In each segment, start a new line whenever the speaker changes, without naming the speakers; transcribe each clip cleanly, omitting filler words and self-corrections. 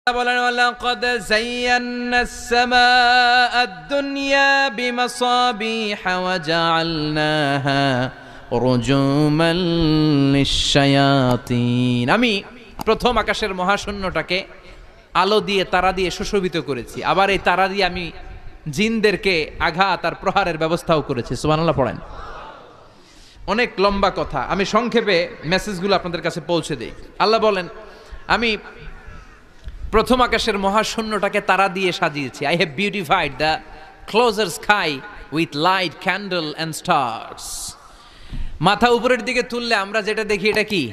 বলেন ওয়ালাকাদ যায়্যানাস সামাআদ দুনিয়া বিমাসাবিহা ওয়া জাআলনাহা রুজুমান লিশ-শায়াতিন। আমি প্রথম আকাশের মহাশূন্যটাকে আলো দিয়ে তারা দিয়ে সুশোভিত করেছি, আবার এই তারা দিয়ে আমি জিনদেরকে আঘাত আর প্রহারের ব্যবস্থাও করেছি। সুবহানাল্লাহ পড়েন। অনেক লম্বা কথা, আমি সংক্ষেপে মেসেজগুলো আপনাদের কাছে পৌঁছে দিই। আল্লাহ বলেন, আমি প্রথম আকাশের মহাশূন্যটাকে তারা দিয়ে সাজিয়েছি। I have beautified the closure sky with light, candle and stars. মাথা উপরের দিকে তুললে আমরা যেটা দেখি এটা কি?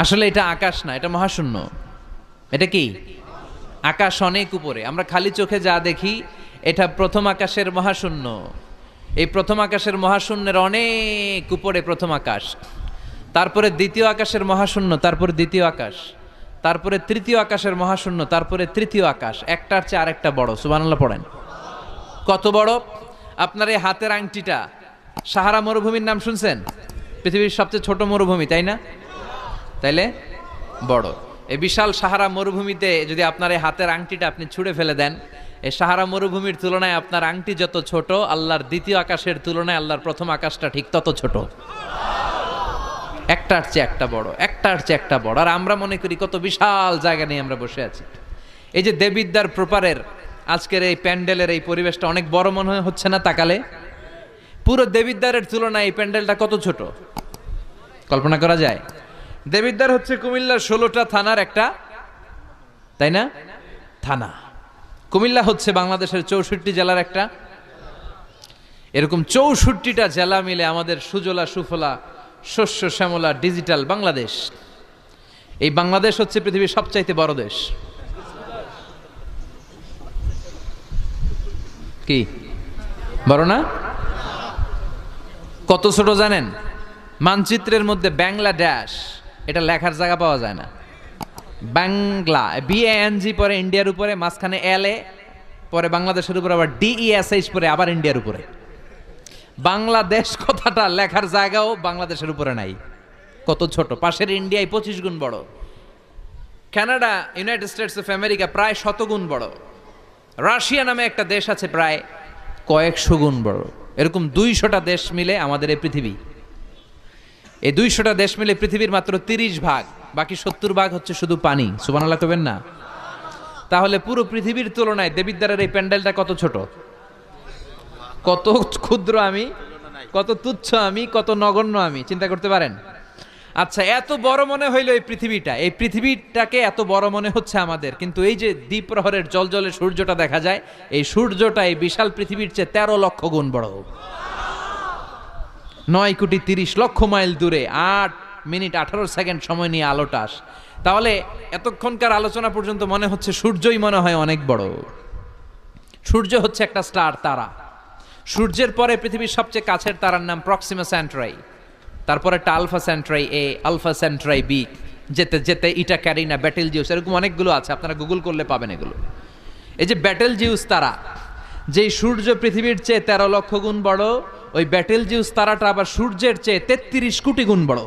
আসলে এটা আকাশ না, এটা মহাশূন্য। এটা কি? আকাশ অনেক উপরে, আমরা খালি চোখে যা দেখি এটা প্রথম আকাশের মহাশূন্য। এই প্রথম আকাশের মহাশূন্যের অনেক উপরে প্রথম আকাশ, তারপরে দ্বিতীয় আকাশের মহাশূন্য, তারপরে দ্বিতীয় আকাশ, তারপরে তৃতীয় আকাশের মহাশূন্য, তারপরে তৃতীয় আকাশ। একটার চেয়ে আরেকটা বড়। সুবহানাল্লাহ পড়েন। কত বড়? আপনার এই হাতের আংটিটা, সাহারা মরুভূমির নাম শুনছেন? পৃথিবীর সবচেয়ে ছোট মরুভূমি, তাই না? তাইলে বড়। এই বিশাল সাহারা মরুভূমিতে যদি আপনার এই হাতের আংটিটা আপনি ছুঁড়ে ফেলে দেন, এই সাহারা মরুভূমির তুলনায় আপনার আংটি যত ছোট, আল্লাহর দ্বিতীয় আকাশের তুলনায় আল্লাহর প্রথম আকাশটা ঠিক তত ছোট। একটার চেয়ে একটা বড়, একটার চেয়ে একটা বড়। আর আমরা মনে করি কত বিশাল জায়গা নিয়ে আমরা বসে আছি। এই যে দেবিদ্বার প্রপারের আজকের এই প্যান্ডেলের এই পরিবেশটা অনেক বড় মনে হচ্ছে না তাকালে? পুরো দেবিদ্বারের তুলনায় এই প্যান্ডেলটা কত ছোট কল্পনা করা যায়? দেবিদ্বার হচ্ছে কুমিল্লার 16টা থানার একটা, তাই না? থানা। কুমিল্লা হচ্ছে বাংলাদেশের 64 জেলার একটা। এরকম 64টা জেলা মিলে আমাদের সুজলা সুফলা শস্য শ্যামলা ডিজিটাল বাংলাদেশ। এই বাংলাদেশ হচ্ছে পৃথিবীর সবচাইতে বড় দেশ। কি বড় না? কত ছোট জানেন? মানচিত্রের মধ্যে বাংলাদেশ এটা লেখার জায়গা পাওয়া যায় না। বাংলা BANG পরে ইন্ডিয়ার উপরে, মাঝখানে LA পরে বাংলাদেশের উপরে, আবার DESH পরে আবার ইন্ডিয়ার উপরে। বাংলাদেশ কথাটা লেখার জায়গাও বাংলাদেশের উপরে নাই। কত ছোট! পাশের ইন্ডিয়ায় 25 গুণ বড়, Canada, United states of America প্রায় 100 গুণ বড়, রাশিয়া নামে একটা দেশ আছে প্রায় কয়েকশো গুণ বড়। এরকম 200টা দেশ মিলে আমাদের এই পৃথিবী। এই 200টা দেশ মিলে পৃথিবীর মাত্র 30 ভাগ, বাকি 70 ভাগ হচ্ছে শুধু পানি। সুবহানাল্লাহ কবেন না? তাহলে পুরো পৃথিবীর তুলনায় দেবিদ্বারের এই প্যান্ডেলটা কত ছোট, কত ক্ষুদ্র আমি, কত তুচ্ছ আমি, কত নগণ্য আমি, চিন্তা করতে পারেন? আচ্ছা, এত বড় মনে হইল এই পৃথিবীটা, এই পৃথিবীটাকে এত বড় মনে হচ্ছে আমাদের, কিন্তু এই যে দ্বীপ্রহরের জলজলে সূর্যটা দেখা যায়, এই সূর্যটা এই বিশাল পৃথিবীর চেয়ে 13 লক্ষ গুণ বড়। 9 কোটি 30 লক্ষ মাইল দূরে 8 মিনিট 18 সেকেন্ড সময় নিয়ে আলোটা আসে। তাহলে এতক্ষণকার আলোচনা পর্যন্ত মনে হচ্ছে সূর্যই মনে হয় অনেক বড়। সূর্য হচ্ছে একটা স্টার, তারা। সূর্যের পরে পৃথিবীর সবচেয়ে কাছের তারার নাম প্রক্সিমা সেন্ট্রাই, তারপরে একটা Alpha Centauri A, Alpha Centauri B, যেতে যেতে ইটা ক্যারিনা, ব্যাটেলজিউস, এরকম অনেকগুলো আছে, আপনারা গুগল করলে পাবেন এগুলো। এই যে ব্যাটেলজিউস তারা, যেই সূর্য পৃথিবীর চেয়ে 13 লক্ষ গুণ বড়, ওই ব্যাটেলজিউস তারাটা আবার সূর্যের চেয়ে 33 কোটি গুণ বড়।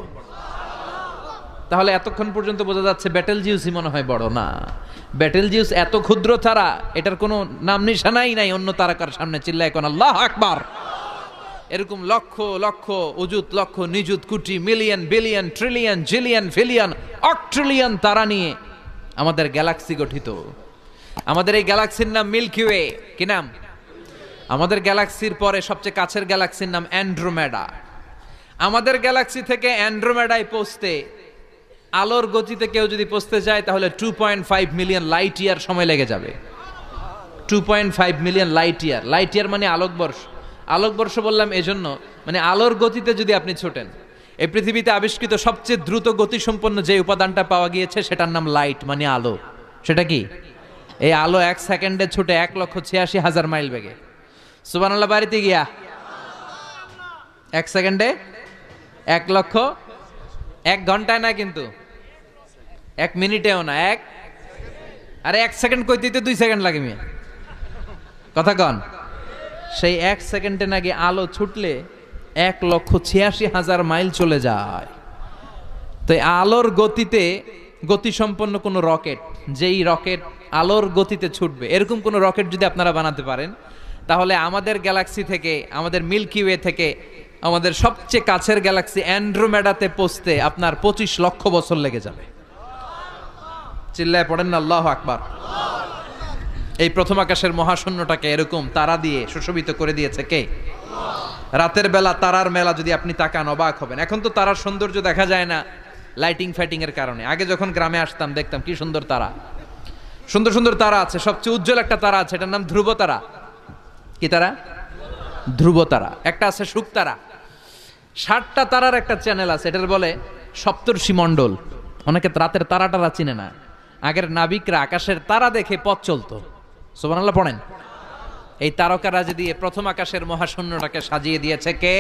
তাহলে এতক্ষণ পর্যন্ত বোঝা যাচ্ছে ব্যাটেলজিউসই মনে হয় বড় না। ব্যাটেলজিউস এত ক্ষুদ্র তারা, এটার কোনো নাম নিশানাই নাই অন্য তারকার সামনে। চিল্লায় কোন আল্লাহু আকবার। এরকম লক্ষ লক্ষ অযুত লক্ষ নিযুত crore million billion trillion zillion ফিলিয়ন অক্ট্রিলিয়ন তারা নিয়ে আমাদের গ্যালাক্সি গঠিত। আমাদের এই গ্যালাক্সির নাম মিল্কি ওয়ে। কি নাম? আমাদের গ্যালাক্সির পরে সবচেয়ে কাছের গ্যালাক্সির নাম অ্যান্ড্রোমেডা। আমাদের গ্যালাক্সি থেকে অ্যান্ড্রোমেডায় পৌঁছতে আলোর গতিতে কেউ যদি পৌঁছতে যায় তাহলে 2.5 মিলিয়ন লাইট ইয়ার সময় লেগে যাবে। 2.5 million light year. Light year মানে আলোকবর্ষ। আলোকবর্ষ বললাম এজন্য, মানে আলোর গতিতে যদি আপনি ছোটেন। এই পৃথিবীতে আবিষ্কৃত সবচেয়ে দ্রুত গতিসম্পন্ন যে উপাদানটা পাওয়া গিয়েছে সেটার নাম লাইট, মানে আলো। সেটা কি? এই আলো 1 সেকেন্ডে ছুটে 1,86,000 মাইল বেগে। সুবহানাল্লাহ বাড়িতে গিয়া 1 সেকেন্ডে 1 লক্ষ, 1 ঘন্টায় না কিন্তু, 1 মিনিটেও না, আরে 1 সেকেন্ড কইতে 2 সেকেন্ড লাগে মিয়া, কথা কন। সেই 1 সেকেন্ডে নাকি আলো ছুটলে 1,86,000 মাইল চলে যায়। তো আলোর গতিতে গতিসম্পন্ন কোনো রকেট, যেই রকেট আলোর গতিতে ছুটবে, এরকম কোনো রকেট যদি আপনারা বানাতে পারেন, তাহলে আমাদের গ্যালাক্সি থেকে, আমাদের মিল্কি ওয়ে থেকে আমাদের সবচেয়ে কাছের গ্যালাক্সি অ্যান্ড্রোমেডাতে পৌঁছতে আপনার 25 লক্ষ বছর লেগে যাবে। চিল্লায় পড়েন না আল্লাহু আকবার। এই প্রথম আকাশের মহাশূন্যটাকে এরকম তারা দিয়ে সুশোভিত করে দিয়েছে কে? রাতের বেলা তারার মেলা যদি আপনি তাকান অবাক হবেন। এখন তো তারার সৌন্দর্য দেখা যায় না লাইটিং ফাইটিং এর কারণে। আগে যখন গ্রামে আসতাম দেখতাম কি সুন্দর তারা, সুন্দর সুন্দর তারা আছে। সবচেয়ে উজ্জ্বল একটা তারা আছে, এটার নাম ধ্রুব তারা। কি তারা? ধ্রুব তারা। একটা আছে শুকতারা। 60টা তারার একটা চ্যানেল আছে, এটার বলে সপ্তর্ষি মণ্ডল। অনেকে রাতের তারাটারা চিনে না। আগের নাবিকরা আকাশের তারা দেখে পথ চলতো। সুবহানাল্লাহ পড়েন। এই তারকারাজি দিয়ে প্রথম আকাশের মহাশূন্যটাকে সাজিয়ে দিয়েছে কে?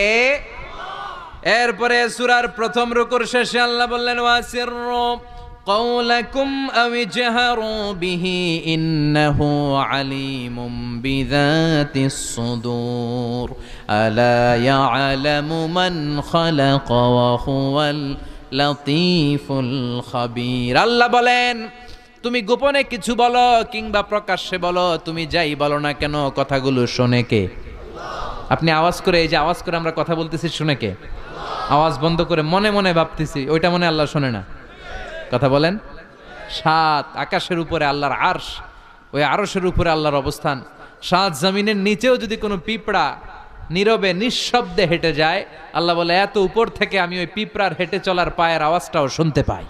এরপরে সূরার প্রথম রুকুর শেষে আল্লাহ বললেন ওয়াসিররু قولكم أو اجهروا به إنه عليم بذات الصدور ألا يعلم من خلق وهو اللطيف الخبير। আল্লাহ বলেন তুমি গোপনে কিছু বলো কিংবা প্রকাশ্যে বলো, তুমি যাই বলো না কেন কথাগুলো শোনে কে? আপনি আওয়াজ করে, এই যে আওয়াজ করে আমরা কথা বলতেছি, শুনে কে? আওয়াজ বন্ধ করে মনে মনে ভাবতেছি, ওইটা মনে আল্লাহ শোনে না? কথা বলেন। 7 আকাশের উপরে আল্লাহর আরশ, ওই আরশের উপরে আল্লাহর অবস্থান। 7 জমিনের নিচেও যদি কোনো পিঁপড়া নীরবে নিঃশব্দে হেঁটে যায়, আল্লাহ বলে এত উপর থেকে আমি ওই পিঁপড়ার হেঁটে চলার পায়ের আওয়াজটাও শুনতে পাই।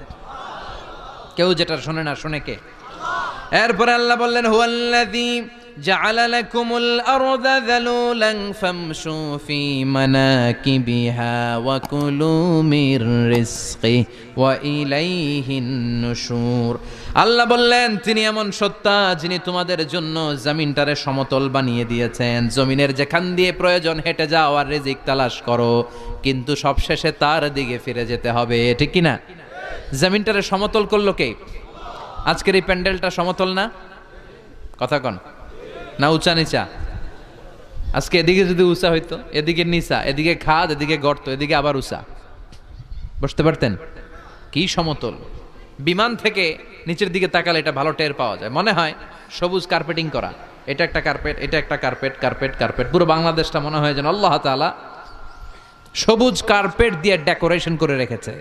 কেউ যেটা শোনে না, শোনে কে? এরপরে আল্লাহ বললেন হুয়াল্লাযী জাআলা লাকুমুল আরদা যালুলান ফামশু ফি মানাকিবিহা ওয়া কুলু মির রিজকি ওয়া ইলাইহিন নুশুর। আল্লাহ বললেন তিনি এমন সত্তা যিনি তোমাদের জন্য জমিনটারে সমতল বানিয়ে দিয়েছেন। জমিনের যেখান দিয়ে প্রয়োজন হেঁটে যাও আর রিজিক তালাশ করো, কিন্তু সবশেষে তার দিকে ফিরে যেতে হবে, ঠিক কি না? জমিনটারে সমতল করলো কে? আজকের এই প্যান্ডেলটা সমতল না? কথা কন না উঁচা নিচা? আজকে এদিকে যদি উঁচা হইতো, এদিকে নিচা, এদিকে খাদ, এদিকে গর্ত, এদিকে আবার উঁচা, বসতে পারতেন? কি সমতল! বিমান থেকে নিচের দিকে তাকালে এটা ভালো টের পাওয়া যায়, মনে হয় সবুজ কার্পেটিং করা। এটা একটা কার্পেট, এটা একটা কার্পেট, কার্পেট কার্পেট, পুরো বাংলাদেশটা মনে হয় যেন আল্লাহ তাআলা সবুজ কার্পেট দিয়ে ডেকোরেশন করে রেখেছে।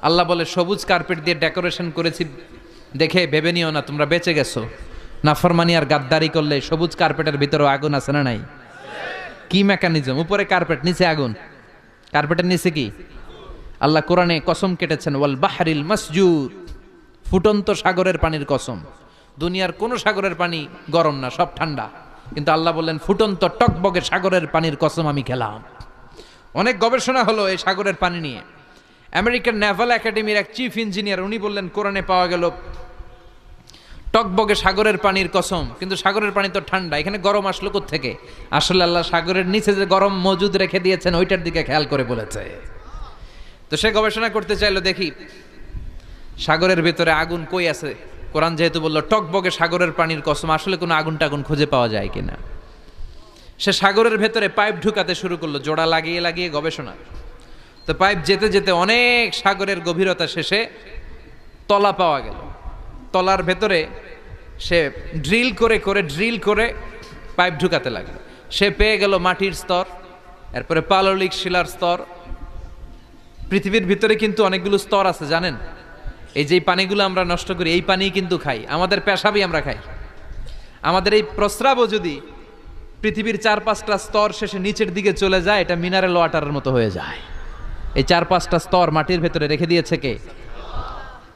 আল্লাহ বলে সবুজ কার্পেট দিয়ে ডেকোরেশন করেছি দেখে ভেবে নিও না তোমরা বেঁচে গেছো। নাফরমানি আর গাদ্দারি করলে সবুজ কার্পেটের ভিতরেও আগুন আছে না নাই? কি মেকানিজম! উপরে কার্পেট, নিচে আগুন। কার্পেটের নিচে কি? আল্লাহ কোরআনে কসম কেটেছেন ওয়াল বাহরিল মাসজুদ, ফুটন্ত সাগরের পানির কসম। দুনিয়ার কোন সাগরের পানি গরম না, সব ঠান্ডা, কিন্তু আল্লাহ বললেন ফুটন্ত টকবগে সাগরের পানির কসম আমি খেলাম। অনেক গবেষণা হলো এই সাগরের পানি নিয়ে। আমেরিকান নেভাল একাডেমির এক চিফ ইঞ্জিনিয়ার উনি বললেন কোরআনে পাওয়া গেল টকবগে সাগরের পানির কসম, কিন্তু সাগরের পানি তো ঠান্ডা, এখানে গরম আসলো কোত্থেকে? আসলে আল্লাহ সাগরের নিচে যে গরম মজুদ রেখে দিয়েছেন ওইটার দিকে খেয়াল করে বলেছে। তো সে গবেষণা করতে চাইলো, দেখি সাগরের ভেতরে আগুন কই আছে। কোরআন যেহেতু বললো টকবগে সাগরের পানির কসম, আসলে কোনো আগুন টাগুন খুঁজে পাওয়া যায় কিনা। সে সাগরের ভেতরে পাইপ ঢুকাতে শুরু করলো, জোড়া লাগিয়ে লাগিয়ে গবেষণা। তো পাইপ যেতে যেতে অনেক সাগরের গভীরতা শেষে তলা পাওয়া গেল। তলার ভেতরে সে ড্রিল করে পাইপ ঢুকাতে লাগলো। সে পেয়ে গেল মাটির স্তর, এরপরে পাললিক শিলার স্তর। পৃথিবীর ভিতরে কিন্তু অনেকগুলো স্তর আছে জানেন? এই যে পানিগুলো আমরা নষ্ট করি, এই পানি কিন্তু খাই, আমাদের পেশাবই আমরা খাই। আমাদের এই প্রস্রাবও যদি পৃথিবীর 4-5টা স্তর শেষে নিচের দিকে চলে যায়, এটা মিনারেল ওয়াটারের মতো হয়ে যায়। এই 4-5টা স্তর মাটির ভেতরে রেখে দিয়েছে কে?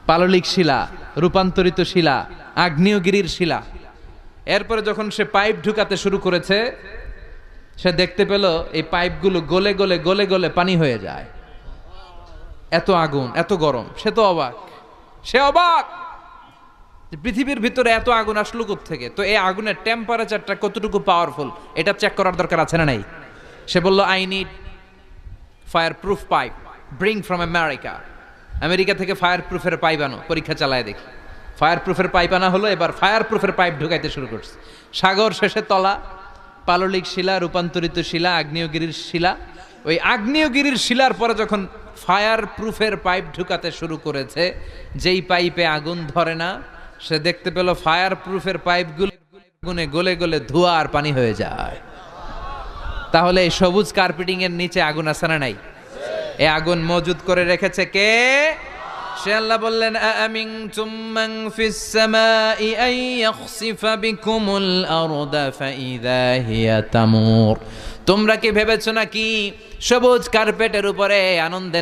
পাললিক শিলা, রূপান্তরিত শিলা, আগ্নেয়গিরির শিলা। এরপরে যখন সে পাইপ ঢুকাতে শুরু করেছে, সে দেখতে পেল এই পাইপগুলো গলে গলে গলে গলে পানি হয়ে যায়। এত আগুন, এত গরম। সে তো অবাক, সে অবাক পৃথিবীর ভিতরে এত আগুন আসলো কোত্থেকে। তো এই আগুনের টেম্পারেচারটা কতটুকু পাওয়ারফুল এটা চেক করার দরকার আছে না নাই? সে বলল I need fire proof pipe, bring from America. America থেকে ফায়ার প্রুফের পাইপ আনো, পরীক্ষা চালায় দেখি। ফায়ার প্রুফের পাইপ আনা হলো, এবার ফায়ার প্রুফের পাইপ ঢুকাইতে শুরু করছে। সাগর শেষে তলা, পাললিক শিলা, রূপান্তরিত শিলা, আগ্নেয়গিরির শিলা। ওই আগ্নেয়গিরির শিলার পরে যখন ফায়ার প্রুফের পাইপ ঢুকাতে শুরু করেছে, যেই পাইপে আগুন ধরে না সে দেখতে পেল ফায়ার প্রুফের পাইপগুলো আগুনে গলে গলে ধোঁয়া আর পানি হয়ে যায়। তাহলে এই সবুজ কার্পেটিং এর নিচে আগুন আছে না নাই? এই আগুন মজুদ করে রেখেছে কে? সে আল্লাহ বললেন আমিনতুম মান ফিস সামাই আন ইয়াখসিফা বিকুমুল আরদা ফাইযা হিয়া তামুর। তোমরা কি ভেবেছো নাকি সবুজ কার্পেটের উপরে আনন্দে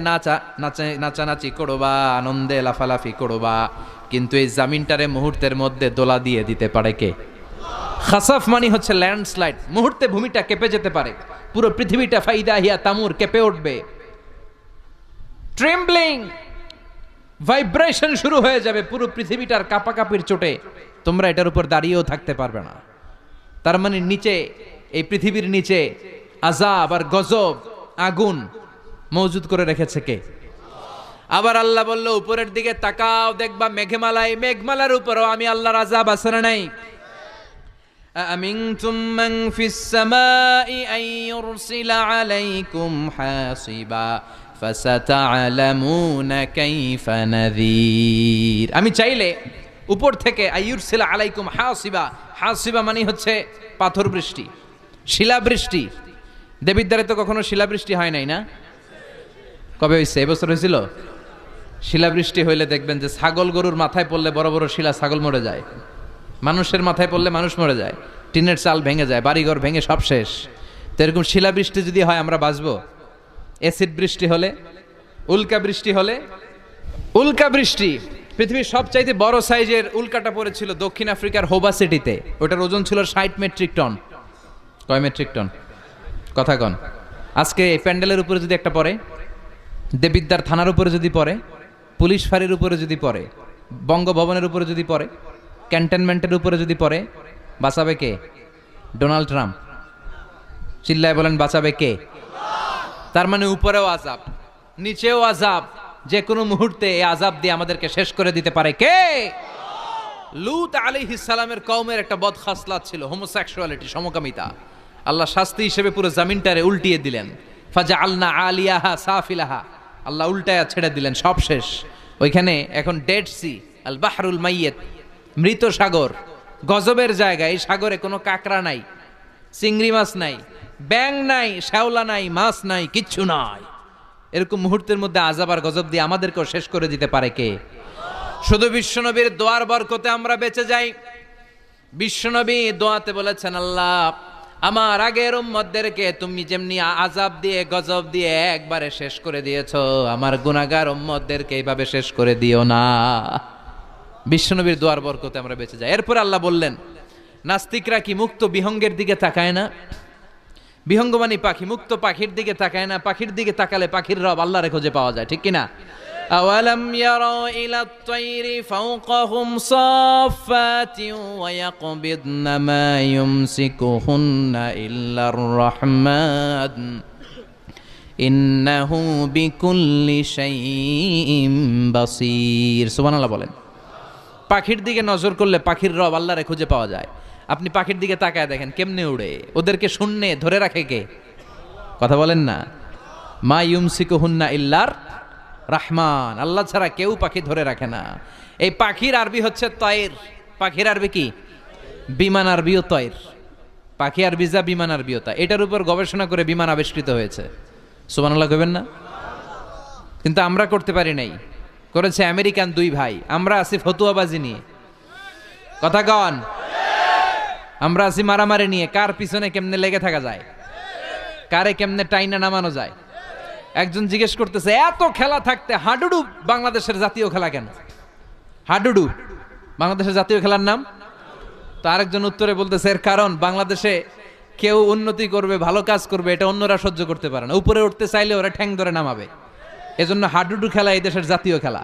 নাচানাচি করবা, আনন্দে লাফালাফি করবা, কিন্তু এই জামিনটারে মুহূর্তের মধ্যে দোলা দিয়ে দিতে পারে কে? খাসাফ মানে হচ্ছে ল্যান্ডস্লাইড, মুহূর্তে ভূমিটা কেঁপে যেতে পারে, পুরো পৃথিবীটা ফাইদা হিয়া তামুর কেঁপে উঠবে, ট্রেম্বলিং ভাইব্রেশন শুরু হয়ে যাবে, পুরো পৃথিবীটার কাঁপাকাঁপির চোটে তোমরা এটার উপর দাঁড়িয়েও থাকতে পারবে না। তার মানে নিচে, এই পৃথিবীর নিচে আযাব আর গজব আগুন মজুদ করে রেখেছে কে? আবার আল্লাহ বলল উপরের দিকে তাকাও, দেখবা মেঘমালায়, মেঘমালার উপরও আমি আল্লাহর আযাব আছে না নাই? আমিনতুম মান ফিস সামাই আন ইউরসিলা আলাইকুম হাসিবা ফাসাতা'লামুনা কাইফা নাযীর। আমি চাইলে উপর থেকে আইয়ুরসিলা আলাইকুম হাসিবা, হাসিবা মানে হচ্ছে পাথর বৃষ্টি, শিলাবৃষ্টি। দেবিদ্বারে তো কখনো শিলাবৃষ্টি হয় নাই না? কবে হয়েছে? এবছর হয়েছিল। শিলাবৃষ্টি হইলে দেখবেন যে ছাগল গরুর মাথায় পড়লে বড় বড় শিলা, ছাগল মরে যায়। মানুষের মাথায় পড়লে মানুষ মরে যায়, টিনের চাল ভেঙে যায়, বাড়িঘর ভেঙে সব শেষ। তো এরকম শিলাবৃষ্টি যদি হয় আমরা বাঁচবো? অ্যাসিড বৃষ্টি হলে, উল্কা বৃষ্টি হলে, উল্কা বৃষ্টি, পৃথিবীর সবচাইতে বড় সাইজের উল্কাটা পড়েছিল দক্ষিণ আফ্রিকার হোবা সিটিতে। ওটার ওজন ছিল 60 মেট্রিক টন। কয় মেট্রিক টন? কথা কন। আজকে এই প্যান্ডেলের উপরে যদি একটা পড়ে, দেবিদ্বার থানার উপরে যদি পড়ে, পুলিশ ফাঁড়ির উপরে যদি পড়ে, বঙ্গভবনের উপরে যদি পড়ে, ক্যান্টনমেন্টের উপরে যদি পড়ে, বাঁচাবে কে? Donald Trump. চিল্লায় বলেন বাঁচাবে কে? তার মানে উপরেও আযাব, নিচেও আযাব, যে কোনো মুহূর্তে এই আযাব দিয়ে আমাদেরকে শেষ করে দিতে পারে কে? লূত আলাইহিস সালামের কওমের একটা বদ খাসলাত ছিল হোমোসেক্সুয়ালিটি, সমকামিতা। আল্লাহ শাস্তি হিসেবে পুরো জমিনটারে উল্টিয়ে দিলেন। ফাজআলনা আলিয়াহা সাফিলাহা, আল্লাহ উল্টায়া ছেড়ে দিলেন, সব শেষ। ওইখানে এখন ডেড সি, আল বাহরুল মাইয়িত, মৃত সাগর, গজবের জায়গা। এই সাগরে কোনো কাঁকড়া নাই, চিংড়ি মাছ নাই, ব্যাং নাই, শ্যাওলা নাই, মাছ নাই, কিচ্ছু নাই। এরকম মুহূর্তের মধ্যে আযাব আর গজব দিয়ে আমাদেরকেও শেষ করে দিতে পারে কে? শুধু বিশ্বনবীর দোয়ার বরকতে আমরা বেঁচে যাই। বিশ্বনবী দোয়াতে বলেছেন, আল্লাহ আমার আগের উম্মতদেরকে তুমি যেমনি আযাব দিয়ে গজব দিয়ে একবারে শেষ করে দিয়েছো, আমার গুনাহগার উম্মতদেরকে এইভাবে শেষ করে দিও না। বিশ্বনবীর দোয়ার বরকতে আমরা বেঁচে যাই। এরপর আল্লাহ বললেন, নাস্তিকরা কি মুক্ত বিহঙ্গের দিকে তাকায় না? বিহঙ্গ মানে পাখি, মুক্ত পাখির দিকে তাকায় না? পাখির দিকে তাকালে পাখির রব আল্লাহরে খুঁজে পাওয়া যায়, ঠিক কিনা? আওয়ালাম ইয়ারাউ ইলাত তায়রি ফাওকাহুম সাফাতিন ওয়া ইয়াকবিদনা মা ইউমসিকুহুন্না ইল্লার রাহমান ইন্নাহু বিকুল্লি শাইইন বাসীর। সুবহানাল্লাহ বলেন। পাখির দিকে নজর করলে পাখির রব আল্লাহরে খুঁজে পাওয়া যায়। আপনি পাখির দিকে তাকায় দেখেন কেমনে উড়ে, ওদেরকে শূন্যে ধরে রাখে কে? কথা বলেন না। মা ইউমসিকুহুন্না ইল্লার রাহমান, আল্লাহ ছাড়া কেউ পাখি ধরে রাখে না। এই পাখির আরবি হচ্ছে তয়ের। পাখির আরবি কি? বিমান আরবিও তয়ের। পাখি আরবি যা, বিমান আরবিও তা। এটার উপর গবেষণা করে বিমান আবিষ্কৃত হয়েছে। সুবহানাল্লাহ কইবেন না? কিন্তু আমরা করতে পারি নাই, করেছে আমেরিকান দুই ভাই। আমরা আছি ফতুয়াবাজি নিয়ে, কথা কন। আমরা আছি মারামারি নিয়ে, কার পিছনে কেমনে লেগে থাকা যায়, কারে কেমনে টাইনা নামানো যায়। একজন জিজ্ঞেস করতেছে, এত খেলা থাকতে হাডুডু বাংলাদেশের জাতীয় খেলা কেন? হাডুডু বাংলাদেশের জাতীয় খেলার নাম? তো আরেকজন উত্তরে বলতেছে, এর কারণ বাংলাদেশে কেউ উন্নতি করবে, ভালো কাজ করবে, এটা অন্যরা সহ্য করতে পারে না। উপরে উঠতে চাইলে ওরা ঠ্যাং ধরে নামাবে। এজন্য হাডুডু খেলা এই দেশের জাতীয় খেলা।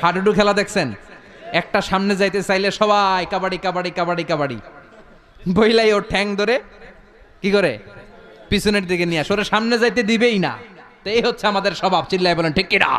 হাডুডু খেলা দেখছেন? একটা সামনে যাইতে চাইলে সবাই কাবাডি কাবাডি কাবাডি কাবাডি বইলাই ওর ঠ্যাং ধরে কি করে পিছনের দিকে নিয়ে আসে, ওরা সামনে যাইতে দিবেই না। তো এই হচ্ছে আমাদের স্বভাব। চিল্লায় বলেন ঠিক কিনা?